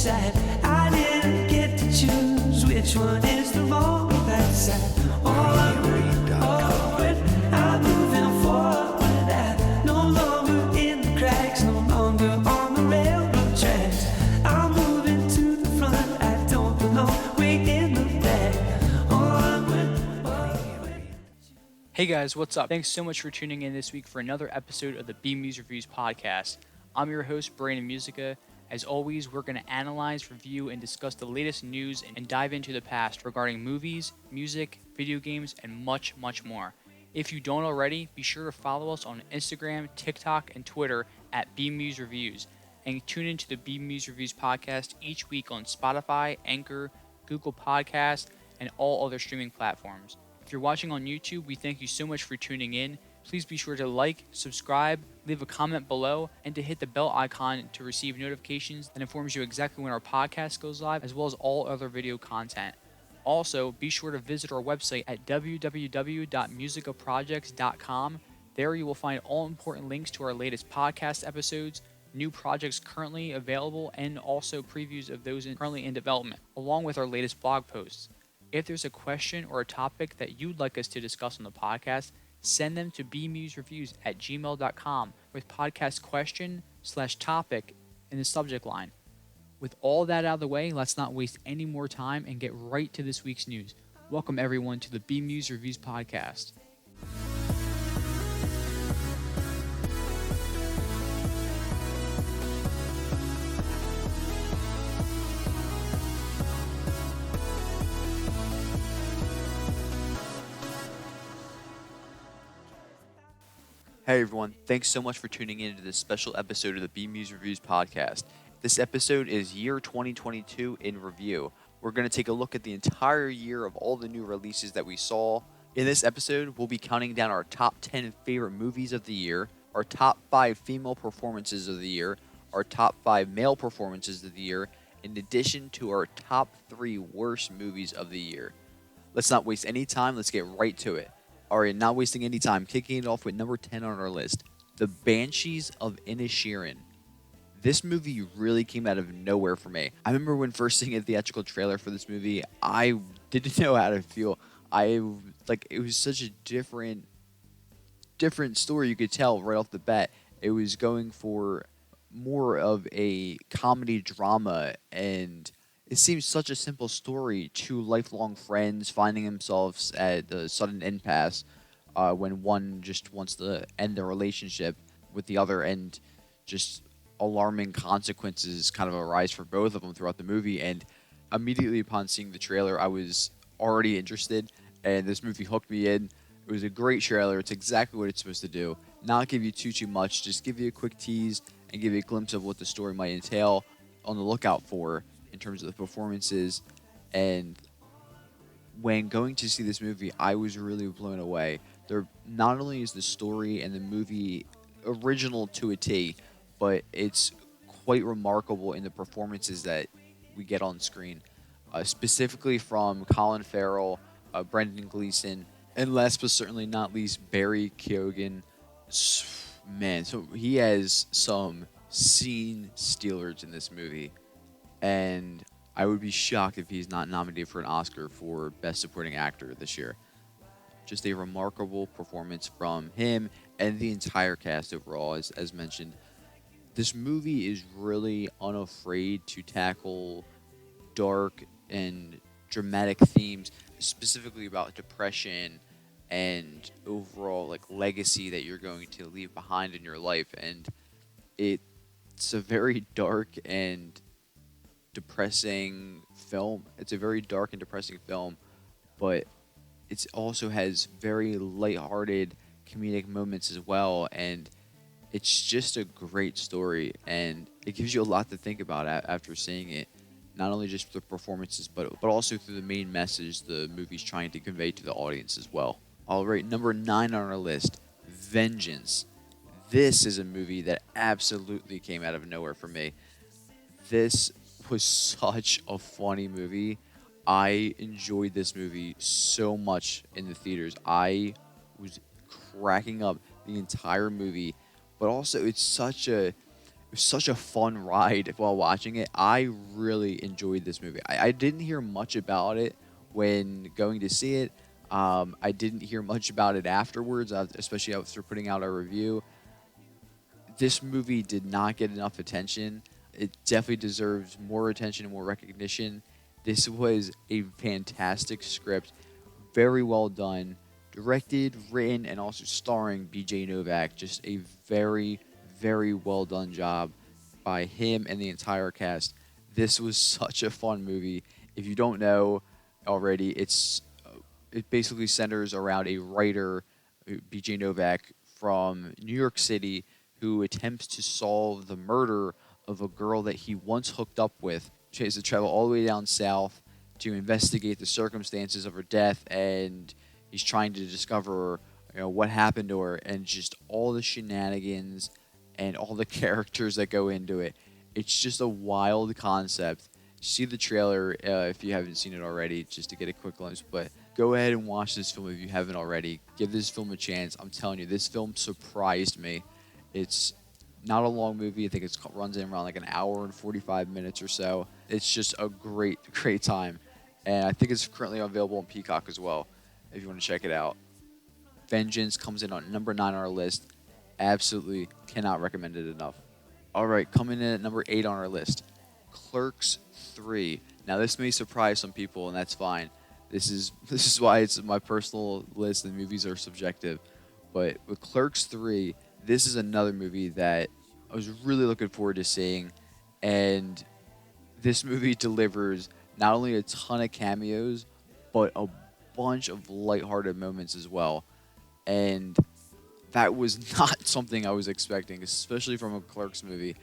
side. I didn't get to choose which one is the wrong or bad side. Onward, I'm moving forward. I'm no longer in the cracks, no longer on the railroad tracks. I'm moving to the front, I don't belong way in the back. Onward. Hey guys, what's up? Thanks so much for tuning in this week for another episode of the BMuz Reviews podcast. I'm your host, Brandon Musica. As always, we're going to analyze, review, and discuss the latest news and dive into the past regarding movies, music, video games, and much, much more. If you don't already, be sure to follow us on Instagram, TikTok, and Twitter at BMuz Reviews, and tune into the BMuz Reviews podcast each week on Spotify, Anchor, Google Podcasts, and all other streaming platforms. If you're watching on YouTube, we thank you so much for tuning in. Please be sure to like, subscribe, leave a comment below, and to hit the bell icon to receive notifications that informs you exactly when our podcast goes live, as well as all other video content. Also, be sure to visit our website at www.musicaprojects.com. There you will find all important links to our latest podcast episodes, new projects currently available, and also previews of those currently in development, along with our latest blog posts. If there's a question or a topic that you'd like us to discuss on the podcast, send them to bmuzreviews@gmail.com with podcast question/topic in the subject line. With all that out of the way, let's not waste any more time and get right to this week's news. Welcome everyone to the BMuz Reviews podcast. Hey everyone, thanks so much for tuning in to this special episode of the BMuz Reviews podcast. This episode is year 2022 in review. We're going to take a look at the entire year of all the new releases that we saw. In this episode, we'll be counting down our top 10 favorite movies of the year, our top 5 female performances of the year, our top 5 male performances of the year, in addition to our top 3 worst movies of the year. Let's not waste any time, let's get right to it. Alright, not wasting any time, kicking it off with number 10 on our list, The Banshees of Inisherin. This movie really came out of nowhere for me. I remember when first seeing a theatrical trailer for this movie, I didn't know how to feel. It was such a different story, you could tell right off the bat. It was going for more of a comedy drama, and it seems such a simple story. Two lifelong friends finding themselves at a sudden impasse when one just wants to end their relationship with the other, and just alarming consequences kind of arise for both of them throughout the movie. And immediately upon seeing the trailer, I was already interested, and this movie hooked me in. It was a great trailer. It's exactly what it's supposed to do. Not give you too much, just give you a quick tease and give you a glimpse of what the story might entail. On the lookout for in terms of the performances. And when going to see this movie, I was really blown away. Not only is the story and the movie original to a T, but it's quite remarkable in the performances that we get on screen, specifically from Colin Farrell, Brendan Gleeson, and last but certainly not least, Barry Keoghan. Man, so he has some scene stealers in this movie. And I would be shocked if he's not nominated for an Oscar for Best Supporting Actor this year. Just a remarkable performance from him and the entire cast overall, as mentioned. This movie is really unafraid to tackle dark and dramatic themes, specifically about depression and overall legacy that you're going to leave behind in your life. And it's a very dark and depressing film. It's a very dark and depressing film, but it also has very lighthearted comedic moments as well, and it's just a great story, and it gives you a lot to think about after seeing it. Not only just the performances, but also through the main message the movie's trying to convey to the audience as well. Alright, number 9 on our list, Vengeance. This is a movie that absolutely came out of nowhere for me. This was such a funny movie. I enjoyed this movie so much in the theaters. I was cracking up the entire movie, but also it's such a It was such a fun ride while watching it. I really enjoyed this movie. I didn't hear much about it when going to see it. I didn't hear much about it afterwards, especially after putting out a review. This movie did not get enough attention. It definitely deserves more attention and more recognition. This was a fantastic script, very well done, directed, written, and also starring BJ Novak. Just a very, very well done job by him and the entire cast. This was such a fun movie. If you don't know already, it basically centers around a writer, BJ Novak, from New York City, who attempts to solve the murder of a girl that he once hooked up with. She has to travel all the way down south to investigate the circumstances of her death, and he's trying to discover, what happened to her, and just all the shenanigans and all the characters that go into it. It's just a wild concept. See the trailer if you haven't seen it already, just to get a quick glimpse. But go ahead and watch this film if you haven't already. Give this film a chance. I'm telling you, this film surprised me. It's not a long movie. I think it runs in around like an hour and 45 minutes or so. It's just a great, great time. And I think it's currently available on Peacock as well, if you want to check it out. Vengeance comes in on number 9 on our list. Absolutely cannot recommend it enough. All right, coming in at number 8 on our list, Clerks 3. Now, this may surprise some people, and that's fine. This is why it's my personal list, and movies are subjective. But with Clerks 3, this is another movie that I was really looking forward to seeing, and this movie delivers not only a ton of cameos, but a bunch of lighthearted moments as well. And that was not something I was expecting, especially from a Clerks movie.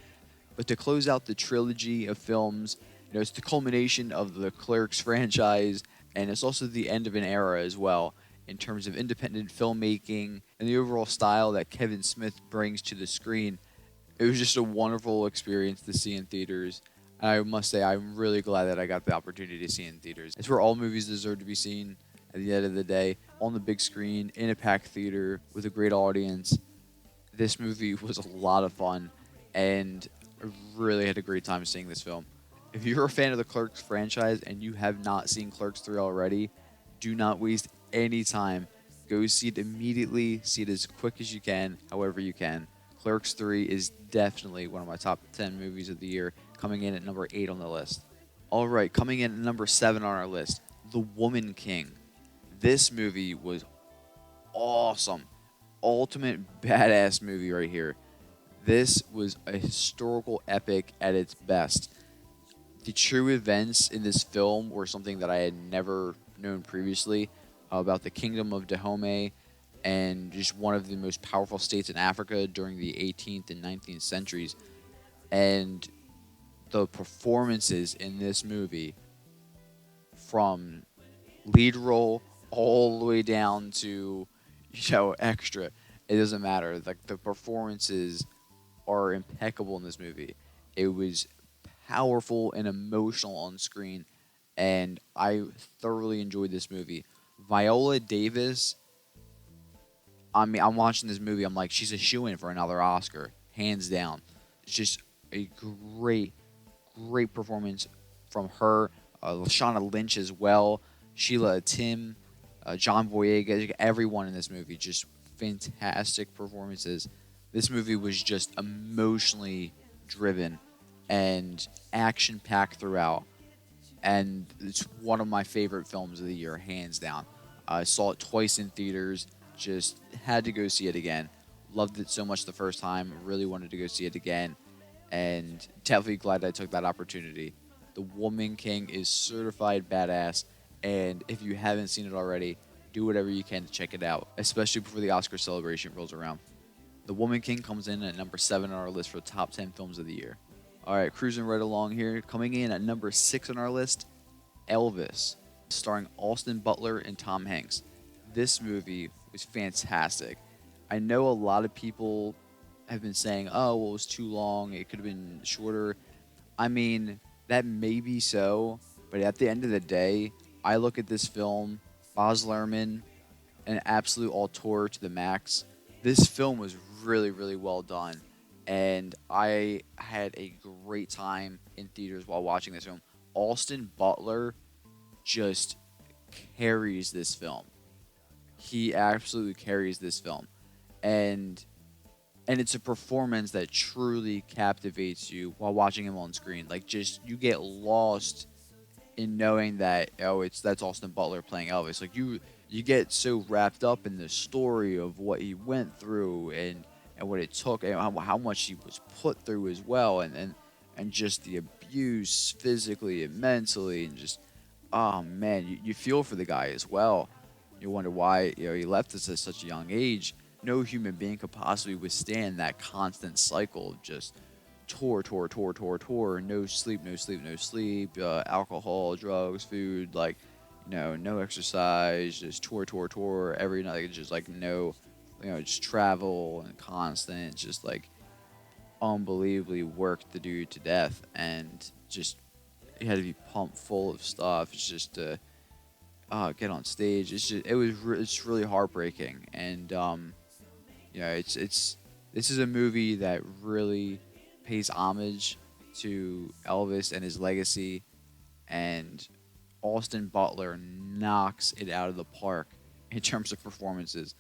But to close out the trilogy of films, it's the culmination of the Clerks franchise, and it's also the end of an era as well, in terms of independent filmmaking and the overall style that Kevin Smith brings to the screen. It was just a wonderful experience to see in theaters. And I must say, I'm really glad that I got the opportunity to see it in theaters. It's where all movies deserve to be seen at the end of the day, on the big screen, in a packed theater, with a great audience. This movie was a lot of fun, and I really had a great time seeing this film. If you're a fan of the Clerks franchise and you have not seen Clerks 3 already, do not waste any time. Go see it immediately. See it as quick as you can, however you can. Clerks 3 is definitely one of my top 10 movies of the year, coming in at number 8 on the list. All right, coming in at number 7 on our list, The Woman King. This movie was awesome. Ultimate badass movie right here. This was a historical epic at its best. The true events in this film were something that I had never known previously about the Kingdom of Dahomey, and just one of the most powerful states in Africa during the 18th and 19th centuries. And the performances in this movie, from lead role all the way down to extra, it doesn't matter. Like, the performances are impeccable in this movie. It was powerful and emotional on screen, and I thoroughly enjoyed this movie. Viola Davis, I mean, I'm watching this movie, I'm like, she's a shoo-in for another Oscar, hands down. It's just a great, great performance from her. Lashana Lynch as well, Sheila Tim, John Boyega, everyone in this movie, just fantastic performances. This movie was just emotionally driven and action-packed throughout, and it's one of my favorite films of the year, hands down. I saw it twice in theaters, just had to go see it again. Loved it so much the first time, really wanted to go see it again, and definitely glad I took that opportunity. The Woman King is certified badass, and if you haven't seen it already, do whatever you can to check it out, especially before the Oscar celebration rolls around. The Woman King comes in at number 7 on our list for the top 10 films of the year. All right, cruising right along here. Coming in at number 6 on our list, Elvis, starring Austin Butler and Tom Hanks. This movie was fantastic. I know a lot of people have been saying, oh, well, it was too long, it could have been shorter. I mean, that may be so, but at the end of the day, I look at this film, Baz Luhrmann, an absolute auteur to the max. This film was really, really well done. and I had a great time in theaters while watching this film. Austin Butler just carries this film. He absolutely carries this film, and it's a performance that truly captivates you while watching him on screen. Like, just you get lost in knowing that, oh, that's Austin Butler playing Elvis. Like, you get so wrapped up in the story of what he went through, and what it took, and how much he was put through as well, and just the abuse physically and mentally, and just, oh man, you feel for the guy as well. You wonder why, he left us at such a young age. No human being could possibly withstand that constant cycle of just tour, no sleep, no sleep, no sleep, alcohol, drugs, food, like, no exercise, just tour every night, just like no, just travel and constant, just like unbelievably worked the dude to death, and just he had to be pumped full of stuff just to get on stage. It's really heartbreaking, and it's this is a movie that really pays homage to Elvis and his legacy, and Austin Butler knocks it out of the park in terms of performances.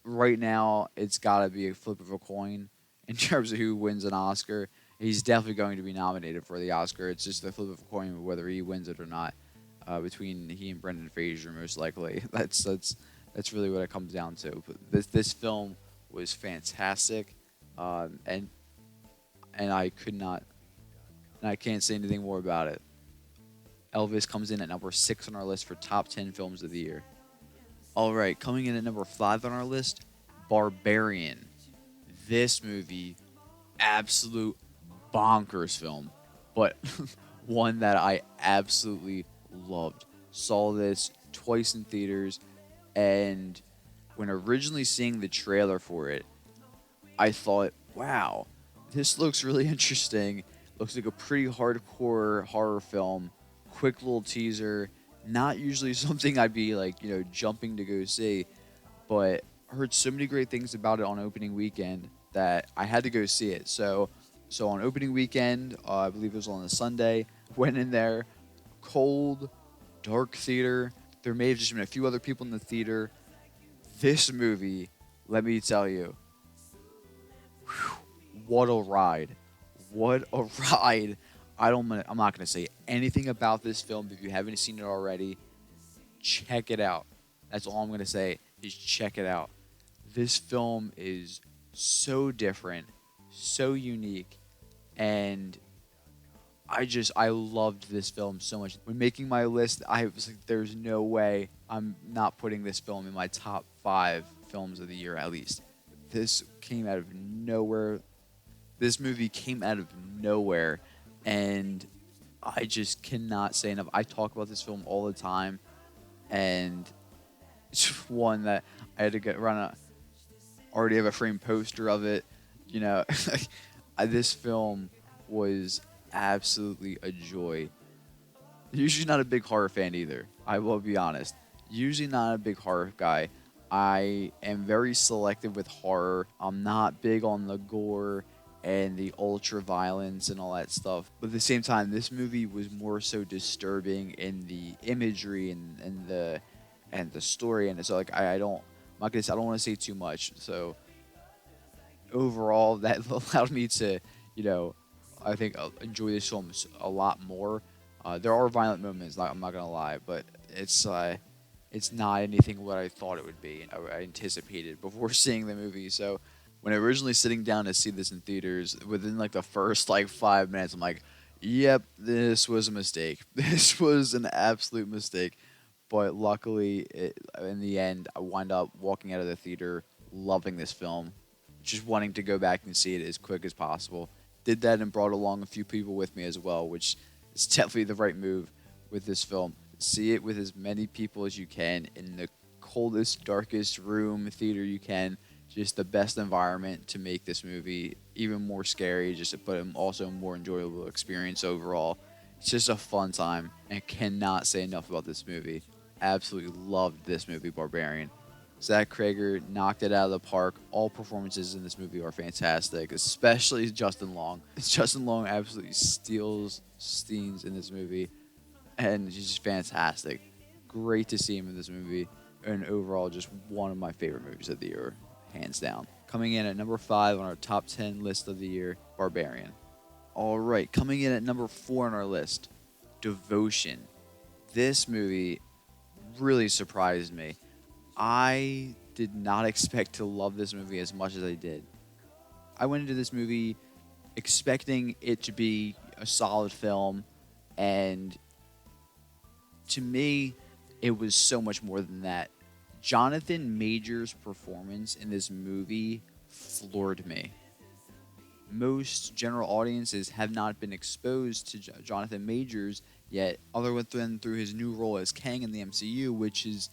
Right now, it's got to be a flip of a coin in terms of who wins an Oscar. He's definitely going to be nominated for the Oscar. It's just a flip of a coin whether he wins it or not. Between he and Brendan Fraser, most likely. That's really what it comes down to. But this film was fantastic, and I could not, and I can't say anything more about it. Elvis comes in at number 6 on our list for top 10 films of the year. All right, coming in at number 5 on our list, Barbarian. This movie, absolute bonkers film, but one that I absolutely loved. Saw this twice in theaters, and when originally seeing the trailer for it, I thought, wow, this looks really interesting. Looks like a pretty hardcore horror film. Quick little teaser. Not usually something I'd be like, jumping to go see, but heard so many great things about it on opening weekend that I had to go see it. So on opening weekend, I believe it was on a Sunday, went in there, cold, dark theater. There may have just been a few other people in the theater. This movie, let me tell you, what a ride. What a ride. I'm not going to say anything about this film. If you haven't seen it already, check it out. That's all I'm going to say is check it out. This film is so different, so unique, and I loved this film so much. When making my list, I was like, there's no way I'm not putting this film in my top 5 films of the year at least. This came out of nowhere. This movie came out of nowhere, and I just cannot say enough. I talk about this film all the time, and it's one that I had to already have a framed poster of it. This film was absolutely a joy. Usually not a big horror fan either. I will be honest. Usually not a big horror guy. I am very selective with horror. I'm not big on the gore and the ultra violence and all that stuff. But at the same time, this movie was more so disturbing in the imagery and the story. And so like I don't I'm not gonna say, I don't want to say too much. So overall, that allowed me to, I think enjoy this film a lot more. There are violent moments, I'm not gonna lie, but it's not anything what I thought it would be. I anticipated before seeing the movie. So when originally sitting down to see this in theaters, within like the first 5 minutes, I'm like, yep, this was a mistake. This was an absolute mistake. But luckily, in the end, I wound up walking out of the theater loving this film, just wanting to go back and see it as quick as possible. Did that and brought along a few people with me as well, which is definitely the right move with this film. See it with as many people as you can in the coldest, darkest room theater you can. Just the best environment to make this movie even more scary, but also a more enjoyable experience overall. It's just a fun time, and cannot say enough about this movie. Absolutely loved this movie, Barbarian. Zach Krager knocked it out of the park. All performances in this movie are fantastic, especially Justin Long. Justin Long absolutely steals scenes in this movie, and he's just fantastic. Great to see him in this movie, and overall, just one of my favorite movies of the year, hands down. Coming in at number 5 on our top 10 list of the year, Barbarian. All right, coming in at number 4 on our list, Devotion. This movie really surprised me. I did not expect to love this movie as much as I did. I went into this movie expecting it to be a solid film, and to me, it was so much more than that. Jonathan Majors' performance in this movie floored me. Most general audiences have not been exposed to Jonathan Majors yet, other than through his new role as Kang in the MCU, which is,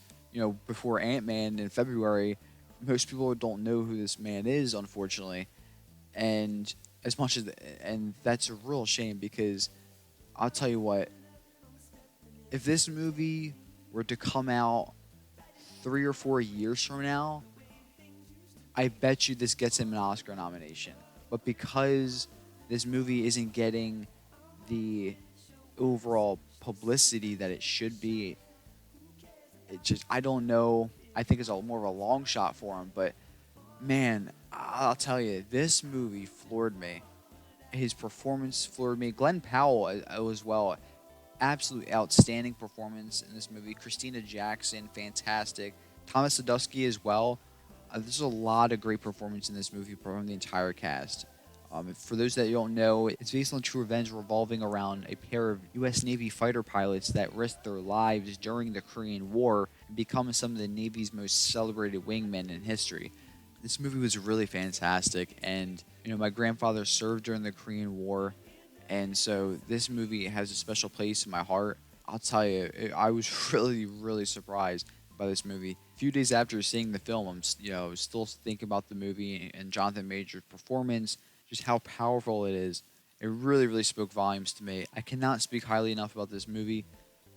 before Ant-Man in February. Most people don't know who this man is, unfortunately, and and that's a real shame, because I'll tell you what, if this movie were to come out 3 or 4 years from now, I bet you this gets him an Oscar nomination. But because this movie isn't getting the overall publicity that it should be, I don't know. I think it's more of a long shot for him. But man, I'll tell you, this movie floored me. His performance floored me. Glenn Powell as well. Absolutely outstanding performance in this movie. Christina Jackson, fantastic. Thomas Sadoski as well. There's a lot of great performance in this movie from the entire cast. For those that don't know, it's based on true events revolving around a pair of U.S. Navy fighter pilots that risked their lives during the Korean War and become some of the Navy's most celebrated wingmen in history. This movie was really fantastic, and my grandfather served during the Korean War, and so this movie has a special place in my heart. I'll tell you, I was really, really surprised by this movie. A few days after seeing the film, I'm still thinking about the movie and Jonathan Major's performance, just how powerful it is. It really, really spoke volumes to me. I cannot speak highly enough about this movie.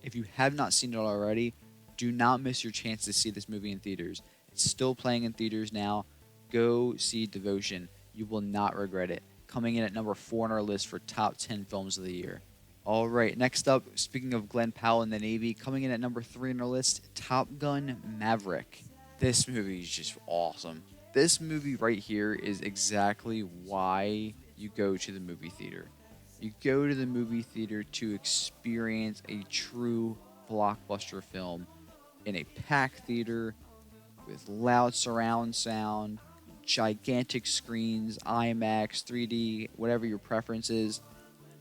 If you have not seen it already, do not miss your chance to see this movie in theaters. It's still playing in theaters now. Go see Devotion. You will not regret it. Coming in at number 4 on our list for top 10 films of the year. All right, next up, speaking of Glenn Powell in the Navy, coming in at number 3 on our list, Top Gun Maverick. This movie is just awesome. This movie right here is exactly why you go to the movie theater. You go to the movie theater to experience a true blockbuster film in a packed theater with loud surround sound, gigantic screens, IMAX, 3D, whatever your preference is.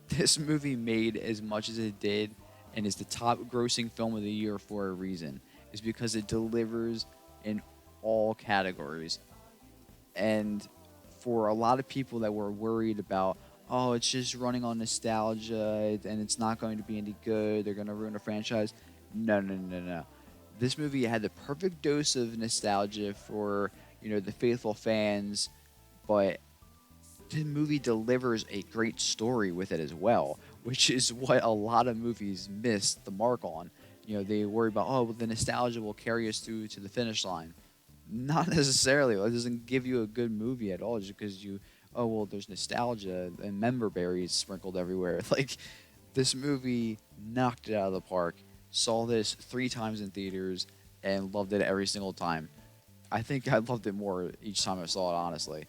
This movie made as much as it did and is the top grossing film of the year for a reason. It's because it delivers in all categories. And for a lot of people that were worried about, oh, it's just running on nostalgia and it's not going to be any good, they're going to ruin a franchise. No. This movie had the perfect dose of nostalgia for, the faithful fans, but the movie delivers a great story with it as well, which is what a lot of movies miss the mark on. They worry about, oh, well, the nostalgia will carry us through to the finish line. Not necessarily. It doesn't give you a good movie at all just because there's nostalgia and member berries sprinkled everywhere. Like, this movie knocked it out of the park. Saw this 3 times in theaters and loved it every single time. I think I loved it more each time I saw it, honestly.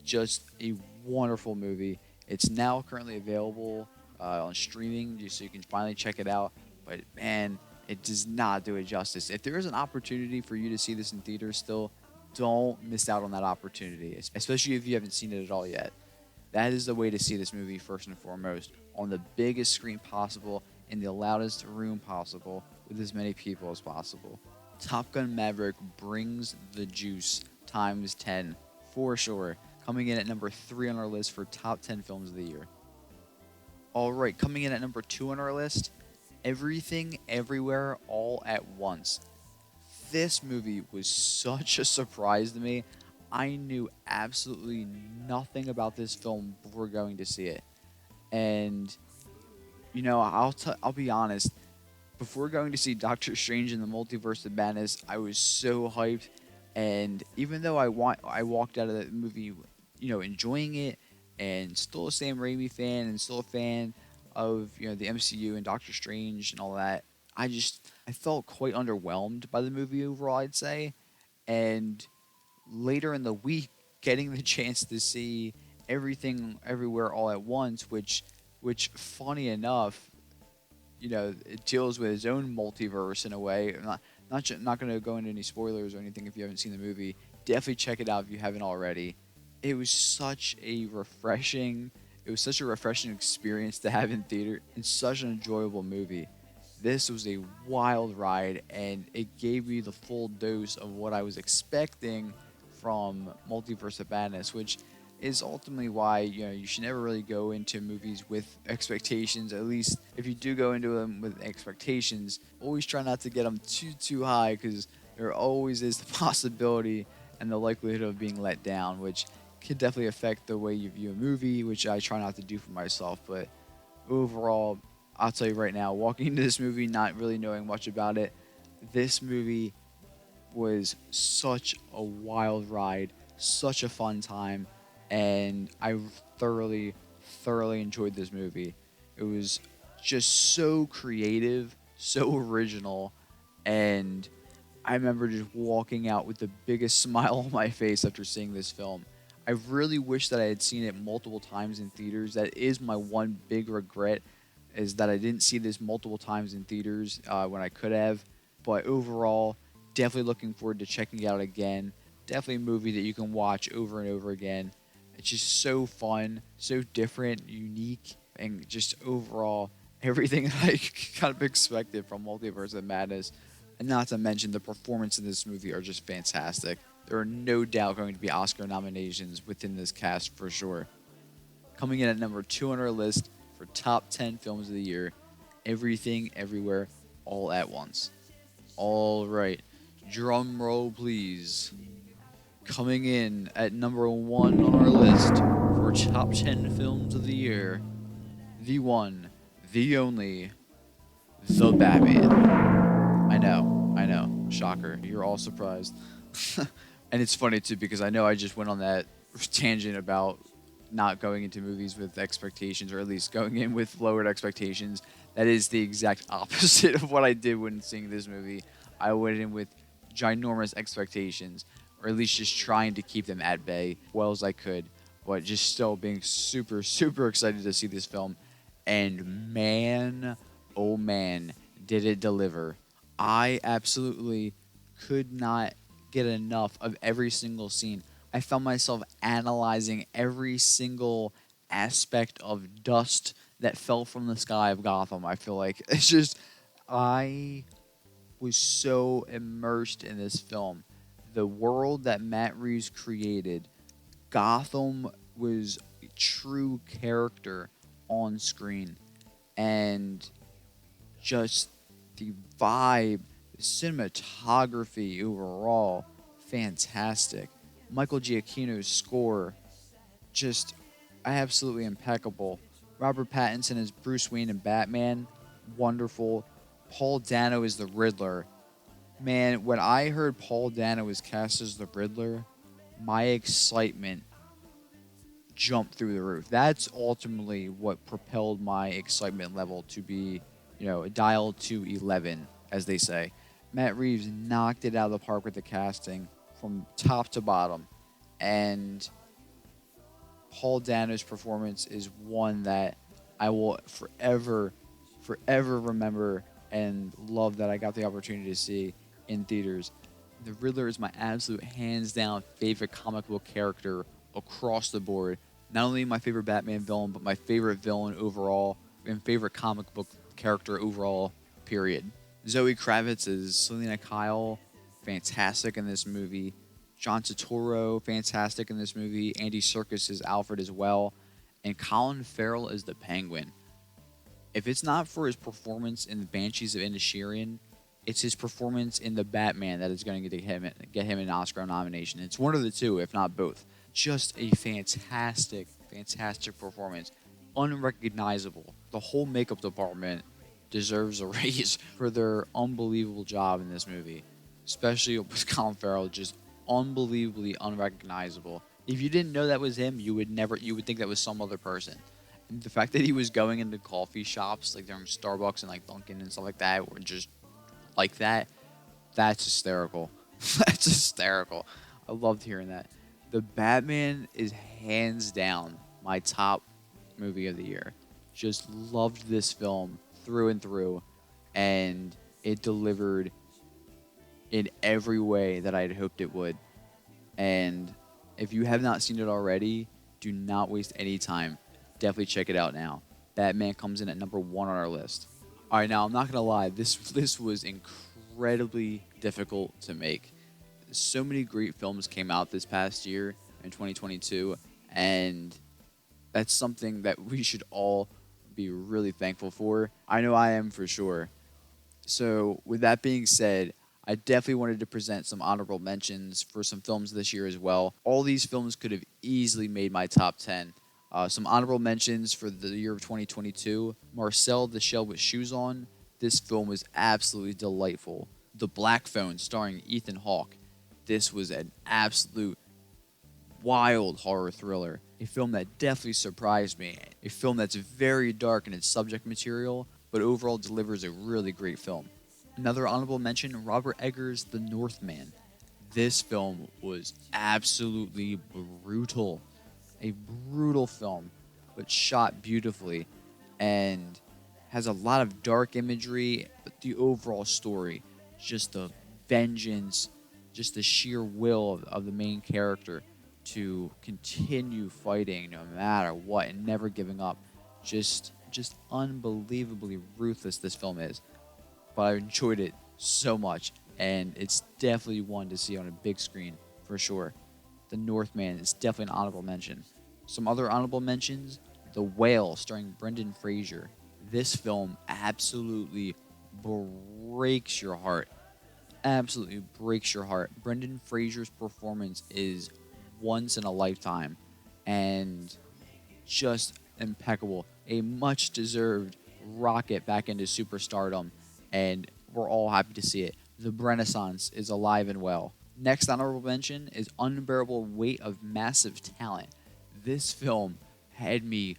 Just a wonderful movie. It's now currently available on streaming, just so you can finally check it out. But man, it does not do it justice. If there is an opportunity for you to see this in theaters still, don't miss out on that opportunity, especially if you haven't seen it at all yet. That is the way to see this movie first and foremost, on the biggest screen possible, in the loudest room possible, with as many people as possible. Top Gun Maverick brings the juice times 10, for sure. Coming in at number 3 on our list for top 10 films of the year. All right, coming in at number 2 on our list, Everything, Everywhere, All at Once. This movie was such a surprise to me. I knew absolutely nothing about this film before going to see it. And, I'll be honest, before going to see Doctor Strange in the Multiverse of Madness, I was so hyped. And even though I walked out of the movie, enjoying it, and still a Sam Raimi fan and still a fan of the MCU and Doctor Strange and all that, I felt quite underwhelmed by the movie overall, I'd say. And later in the week, getting the chance to see everything everywhere all at once, which funny enough, it deals with its own multiverse in a way. Not going to go into any spoilers or anything if you haven't seen the movie. Definitely check it out if you haven't already. It was such a refreshing experience to have in theater, and such an enjoyable movie. This was a wild ride, and it gave me the full dose of what I was expecting from Multiverse of Madness, which is ultimately why you should never really go into movies with expectations. At least if you do go into them with expectations, always try not to get them too high, because there always is the possibility and the likelihood of being let down, which can definitely affect the way you view a movie, which I try not to do for myself. But overall, I'll tell you right now, walking into this movie not really knowing much about it, this movie was such a wild ride, such a fun time, and I thoroughly enjoyed this movie. It was just so creative, so original, and I remember just walking out with the biggest smile on my face after seeing this film. I really wish that I had seen it multiple times in theaters. That is my one big regret, is that I didn't see this multiple times in theaters when I could have. But overall, definitely looking forward to checking it out again. Definitely a movie that you can watch over and over again. It's just so fun, so different, unique, and just overall everything that I kind of expected from Multiverse of Madness. And not to mention, the performances in this movie are just fantastic. There are no doubt going to be Oscar nominations within this cast for sure. Coming in at number 2 on our list for top 10 films of the year, Everything, Everywhere, All at Once. All right, drum roll please. Coming in at number 1 on our list for top 10 films of the year, the one, the only, The Batman. I know, shocker. You're all surprised. And it's funny too, because I know I just went on that tangent about not going into movies with expectations, or at least going in with lowered expectations. That is the exact opposite of what I did when seeing this movie. I went in with ginormous expectations, or at least just trying to keep them at bay well as I could, but just still being super excited to see this film. And man, oh man, did it deliver. I absolutely could not get enough of every single scene. I found myself analyzing every single aspect of dust that fell from the sky of Gotham. I feel like it's just, I was so immersed in this film. The world that Matt Reeves created, Gotham was a true character on screen. And just the vibe, the cinematography overall, fantastic. Michael Giacchino's score, just absolutely impeccable. Robert Pattinson as Bruce Wayne and Batman, wonderful. Paul Dano is the Riddler. Man, when I heard Paul Dano was cast as the Riddler, my excitement jumped through the roof. That's ultimately what propelled my excitement level to be, dialed to 11, as they say. Matt Reeves knocked it out of the park with the casting from top to bottom. And Paul Dano's performance is one that I will forever remember and love, that I got the opportunity to see in theaters. The Riddler is my absolute hands down favorite comic book character across the board. Not only my favorite Batman villain, but my favorite villain overall and favorite comic book character overall, period. Zoe Kravitz is Selena Kyle, fantastic in this movie. John Turturro, fantastic in this movie. Andy Serkis is Alfred as well. And Colin Farrell is the Penguin. If it's not for his performance in The Banshees of Inisherin, it's his performance in The Batman that is going to get him an Oscar nomination. It's one of the two, if not both. Just a fantastic performance. Unrecognizable. The whole makeup department deserves a raise for their unbelievable job in this movie. Especially with Colin Farrell, just unbelievably unrecognizable. If you didn't know that was him, you would think that was some other person. And the fact that he was going into coffee shops like during Starbucks and like Dunkin' and stuff like that, or just like that, that's hysterical. That's hysterical. I loved hearing that. The Batman is hands down my top movie of the year. Just loved this film through and through, and it delivered in every way that I had hoped it would. And if you have not seen it already, do not waste any time. Definitely check it out now. Batman comes in at number 1 on our list. All right, now I'm not gonna lie, this was incredibly difficult to make. So many great films came out this past year in 2022, and that's something that we should all be really thankful for. I know I am for sure. So, with that being said, I definitely wanted to present some honorable mentions for some films this year as well. All these films could have easily made my top 10. Some honorable mentions for the year of 2022: Marcel the Shell with Shoes On. This film was absolutely delightful. The Black Phone, starring Ethan Hawke. This was an absolute wild horror thriller. A film that definitely surprised me. A film that's very dark in its subject material, but overall delivers a really great film. Another honorable mention, Robert Eggers' The Northman. This film was absolutely brutal. A brutal film, but shot beautifully and has a lot of dark imagery, but the overall story, just the vengeance, just the sheer will of the main character to continue fighting no matter what and never giving up. Just unbelievably ruthless this film is. But I enjoyed it so much, and it's definitely one to see on a big screen for sure. The Northman is definitely an honorable mention. Some other honorable mentions: The Whale, starring Brendan Fraser. This film absolutely breaks your heart. Absolutely breaks your heart. Brendan Fraser's performance is once in a lifetime and just impeccable. A much deserved rocket back into superstardom, and we're all happy to see it. The Renaissance is alive and well. Next honorable mention is Unbearable Weight of Massive Talent. This film had me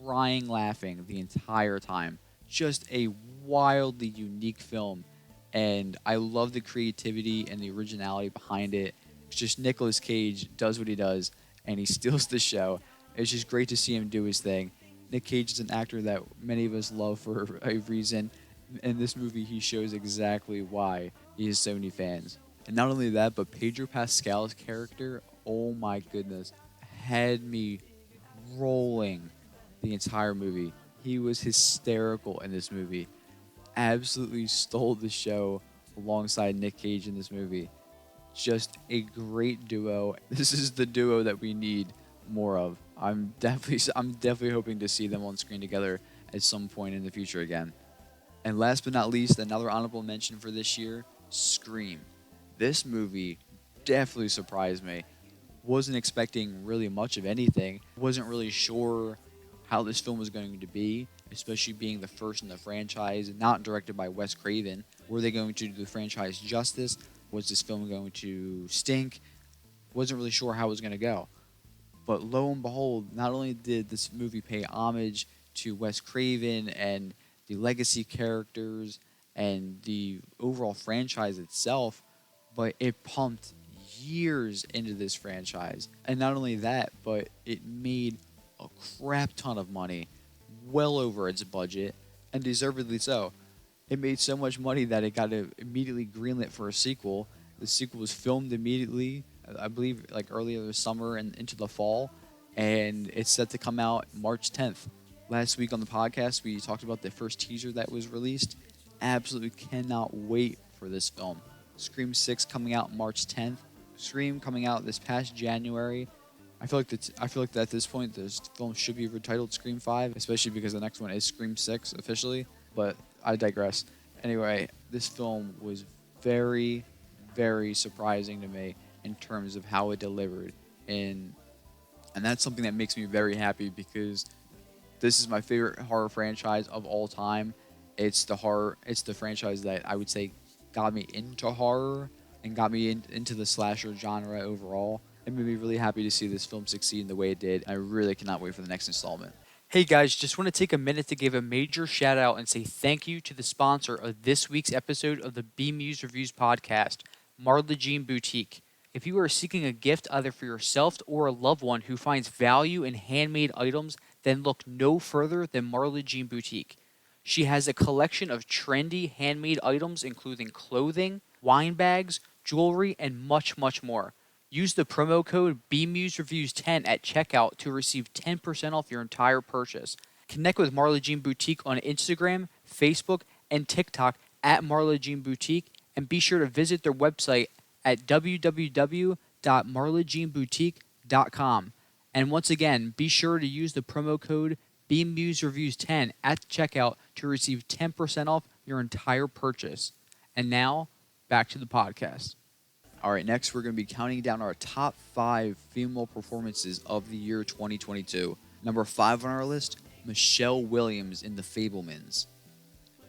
crying laughing the entire time. Just a wildly unique film, and I love the creativity and the originality behind it. It's just Nicolas Cage does what he does, and he steals the show. It's just great to see him do his thing. Nick Cage is an actor that many of us love for a reason. In this movie, he shows exactly why he has so many fans. And not only that, but Pedro Pascal's character, oh my goodness, had me rolling the entire movie. He was hysterical in this movie. Absolutely stole the show alongside Nick Cage in this movie. Just a great duo. This is the duo that we need more of. I'm definitely hoping to see them on screen together at some point in the future again. And last but not least, another honorable mention for this year, Scream. This movie definitely surprised me. Wasn't expecting really much of anything. Wasn't really sure how this film was going to be, especially being the first in the franchise, not directed by Wes Craven. Were they going to do the franchise justice? Was this film going to stink? Wasn't really sure how it was going to go. But lo and behold, not only did this movie pay homage to Wes Craven and the legacy characters and the overall franchise itself, but it pumped years into this franchise. And not only that, but it made a crap ton of money, well over its budget, and deservedly so. It made so much money that it got immediately greenlit for a sequel. The sequel was filmed immediately, I believe, like earlier this summer and into the fall, and it's set to come out March 10th. Last week on the podcast, we talked about the first teaser that was released. Absolutely cannot wait for this film. Scream 6 coming out March 10th. Scream coming out this past January. I feel like that at this point this film should be retitled Scream 5, especially because the next one is Scream 6 officially. But I digress. Anyway, this film was very, very surprising to me in terms of how it delivered, and that's something that makes me very happy because this is my favorite horror franchise of all time. It's the franchise that I would say got me into horror and got me into the slasher genre overall. It made me really happy to see this film succeed in the way it did. I really cannot wait for the next installment. Hey guys, just want to take a minute to give a major shout out and say thank you to the sponsor of this week's episode of the BMuz Reviews podcast, Marla Jean Boutique. If you are seeking a gift either for yourself or a loved one who finds value in handmade items, then look no further than Marla Jean Boutique. She has a collection of trendy handmade items including clothing, wine bags, jewelry, and much, much more. Use the promo code BMuzReviews10 at checkout to receive 10% off your entire purchase. Connect with Marla Jean Boutique on Instagram, Facebook, and TikTok at Marla Jean Boutique, and be sure to visit their website at www.marlajeanboutique.com. And once again, be sure to use the promo code BMuzReviews10 at checkout to receive 10% off your entire purchase. And now, back to the podcast. All right, next we're going to be counting down our top 5 female performances of the year 2022. Number 5 on our list, Michelle Williams in The Fabelmans.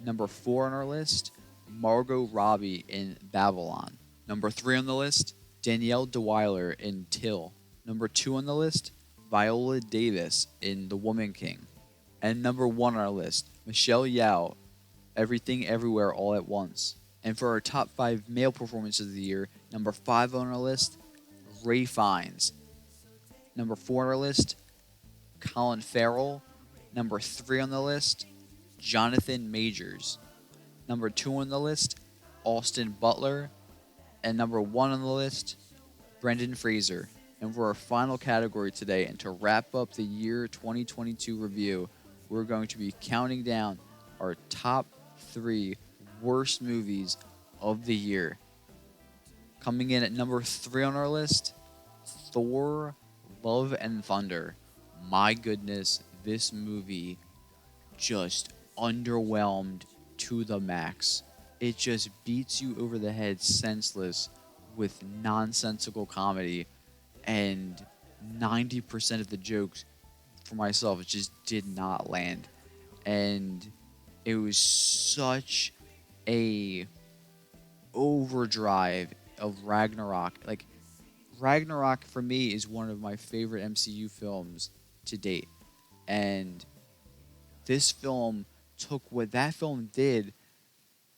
Number 4 on our list, Margot Robbie in Babylon. Number 3 on the list, Danielle DeWeiler in Till. Number 2 on the list, Viola Davis in The Woman King. And number 1 on our list, Michelle Yeoh, Everything Everywhere All at Once. And for our top 5 male performances of the year, number 5 on our list, Ray Fiennes. Number 4 on our list, Colin Farrell. Number 3 on the list, Jonathan Majors. Number 2 on the list, Austin Butler. And number 1 on the list, Brendan Fraser. And for our final category today, and to wrap up the year 2022 review, we're going to be counting down our top 3 worst movies of the year. Coming in at number 3 on our list, Thor: Love and Thunder. My goodness, this movie just underwhelmed to the max. It just beats you over the head senseless with nonsensical comedy, and 90% of the jokes for myself just did not land. And it was such a overdrive of Ragnarok. Like, Ragnarok for me is one of my favorite MCU films to date. And this film took what that film did,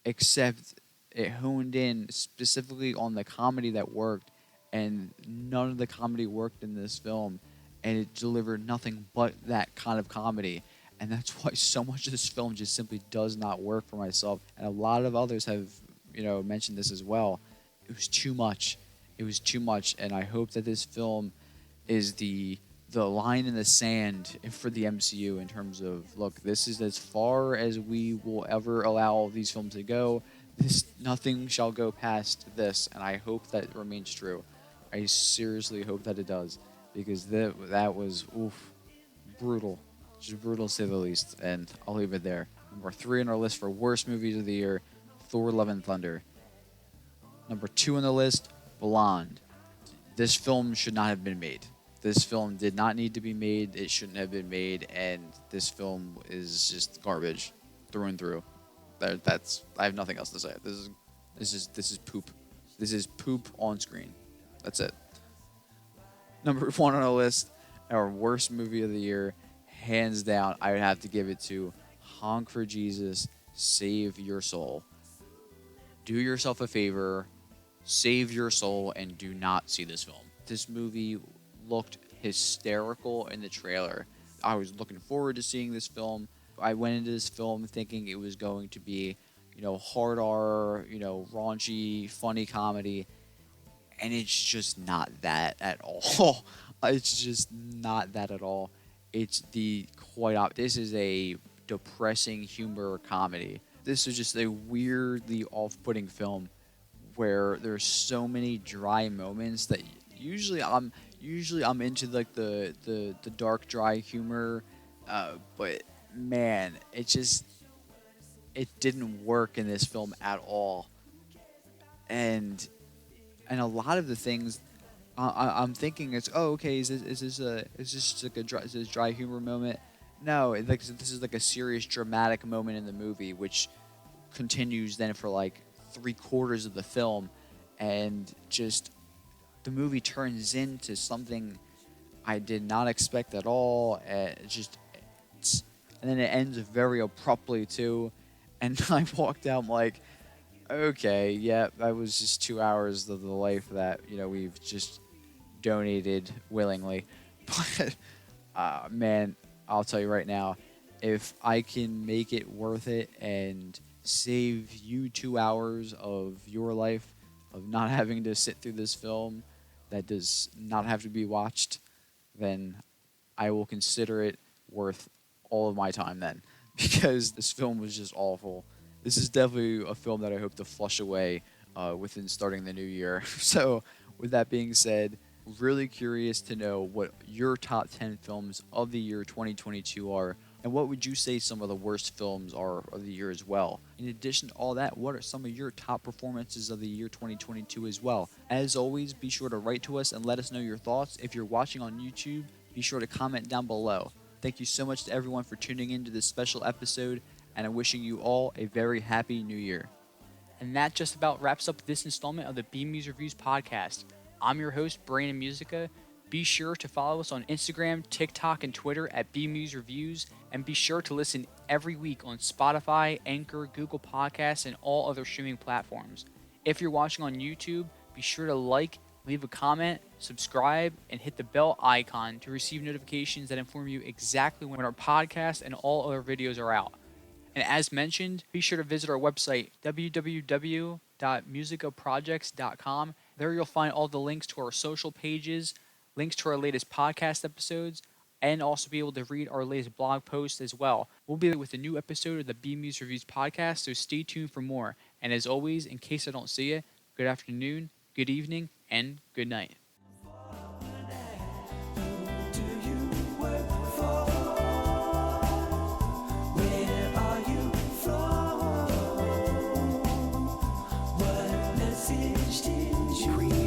except it honed in specifically on the comedy that worked, and none of the comedy worked in this film, and it delivered nothing but that kind of comedy. And that's why so much of this film just simply does not work for myself. And a lot of others have, mentioned this as well. It was too much. It was too much. And I hope that this film is the line in the sand for the MCU in terms of, look, this is as far as we will ever allow these films to go. Nothing shall go past this. And I hope that remains true. I seriously hope that it does. Because that was, brutal. Just brutal to say the least, and I'll leave it there. Number 3 on our list for worst movies of the year, Thor: Love and Thunder. Number 2 on the list, Blonde. This film should not have been made. This film did not need to be made. It shouldn't have been made, and this film is just garbage through and through. I have nothing else to say. This is poop. This is poop on screen. That's it. Number 1 on our list, our worst movie of the year. Hands down, I would have to give it to Honk for Jesus, Save Your Soul. Do yourself a favor, save your soul, and do not see this film. This movie looked hysterical in the trailer. I was looking forward to seeing this film. I went into this film thinking it was going to be, hard R, raunchy, funny comedy, and it's just not that at all. It's just not that at all. It's this is a depressing humor comedy. This is just a weirdly off-putting film where there's so many dry moments that usually I'm into like the dark dry humor, but man, it didn't work in this film at all. And a lot of the things I'm thinking it's, okay, is this just like a dry humor moment? No, this is like a serious dramatic moment in the movie, which continues then for like 3/4 of the film, and just the movie turns into something I did not expect at all. And then it ends very abruptly too. And I walked out, I'm like, okay, yeah, that was just 2 hours of the life that we've just donated willingly. But man, I'll tell you right now, if I can make it worth it and save you 2 hours of your life of not having to sit through this film that does not have to be watched, then I will consider it worth all of my time then, because this film was just awful. This is definitely a film that I hope to flush away within starting the new year. So, with that being said, really curious to know what your top 10 films of the year 2022 are, and what would you say some of the worst films are of the year as well. In addition to all that, what are some of your top performances of the year 2022 as well? As always, be sure to write to us and let us know your thoughts. If you're watching on YouTube, be sure to comment down below. Thank you so much to everyone for tuning in to this special episode, and I'm wishing you all a very happy new year. And that just about wraps up this installment of the BMuz Reviews podcast. I'm your host, Brandon Musica. Be sure to follow us on Instagram, TikTok, and Twitter at BMuz Reviews, and be sure to listen every week on Spotify, Anchor, Google Podcasts, and all other streaming platforms. If you're watching on YouTube, be sure to like, leave a comment, subscribe, and hit the bell icon to receive notifications that inform you exactly when our podcast and all other videos are out. And as mentioned, be sure to visit our website, www.musicaprojects.com. There you'll find all the links to our social pages, links to our latest podcast episodes, and also be able to read our latest blog posts as well. We'll be with a new episode of the BMuz Reviews podcast, so stay tuned for more. And as always, in case I don't see you, good afternoon, good evening, and good night. Do you work for? Where are you from? What message did you read?